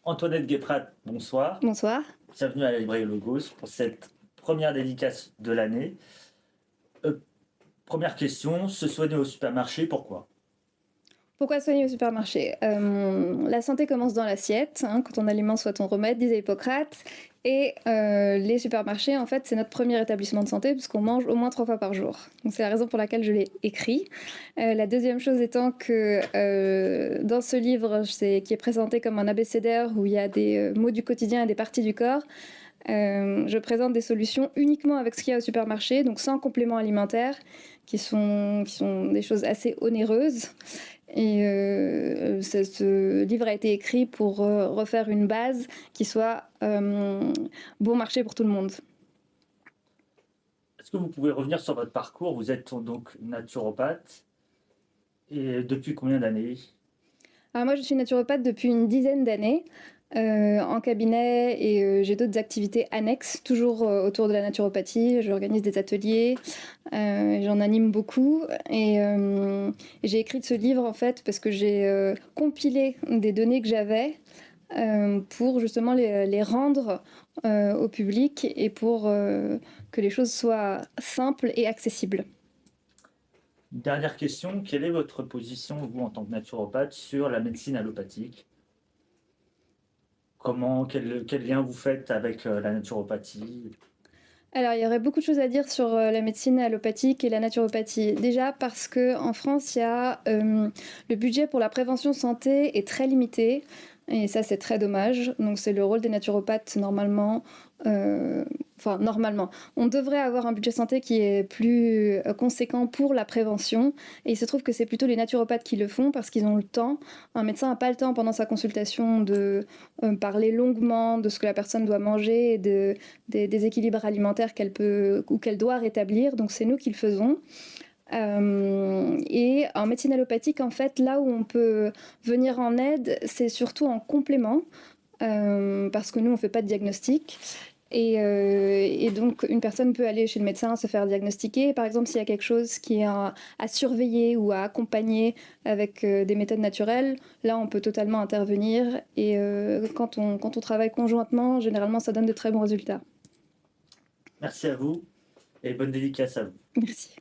Antoinette Guéprat, bonsoir. Bonsoir. Bienvenue à la librairie Logos pour cette première dédicace de l'année. Euh, Première question, se soigner au supermarché, pourquoi? Pourquoi soigner au supermarché? La santé commence dans l'assiette, hein, quand ton aliment soit ton remède, disait Hippocrate. Et les supermarchés, en fait, c'est notre premier établissement de santé puisqu'on mange au moins 3 fois par jour. Donc c'est la raison pour laquelle je l'ai écrit. La deuxième chose étant que dans ce livre, qui est présenté comme un abécédaire où il y a des mots du quotidien et des parties du corps, je présente des solutions uniquement avec ce qu'il y a au supermarché, donc sans compléments alimentaires, qui sont des choses assez onéreuses. Et ce livre a été écrit pour refaire une base qui soit bon marché pour tout le monde. Est-ce que vous pouvez revenir sur votre parcours? Vous êtes donc naturopathe. Et depuis combien d'années? Alors moi, je suis naturopathe depuis une dizaine d'années en cabinet et j'ai d'autres activités annexes, toujours autour de la naturopathie. J'organise des ateliers, j'en anime beaucoup et j'ai écrit ce livre en fait parce que j'ai compilé des données que j'avais pour justement les rendre au public et pour que les choses soient simples et accessibles. Une dernière question, quelle est votre position, vous, en tant que naturopathe, sur la médecine allopathique? Quel lien vous faites avec la naturopathie? Alors, il y aurait beaucoup de choses à dire sur la médecine allopathique et la naturopathie. Déjà parce que en France, il y a le budget pour la prévention santé est très limité. Et ça, c'est très dommage. Donc, c'est le rôle des naturopathes, normalement. Enfin, normalement. On devrait avoir un budget santé qui est plus conséquent pour la prévention. Et il se trouve que c'est plutôt les naturopathes qui le font parce qu'ils ont le temps. Un médecin n'a pas le temps pendant sa consultation de parler longuement de ce que la personne doit manger et des équilibres alimentaires qu'elle peut ou qu'elle doit rétablir. Donc, c'est nous qui le faisons. Et en médecine allopathique, en fait, là où on peut venir en aide, c'est surtout en complément, parce que nous, on ne fait pas de diagnostic. Et donc, une personne peut aller chez le médecin se faire diagnostiquer. Par exemple, s'il y a quelque chose qui est à surveiller ou à accompagner avec des méthodes naturelles, là, on peut totalement intervenir. Et quand on travaille conjointement, généralement, ça donne de très bons résultats. Merci à vous et bonne dédicace à vous. Merci.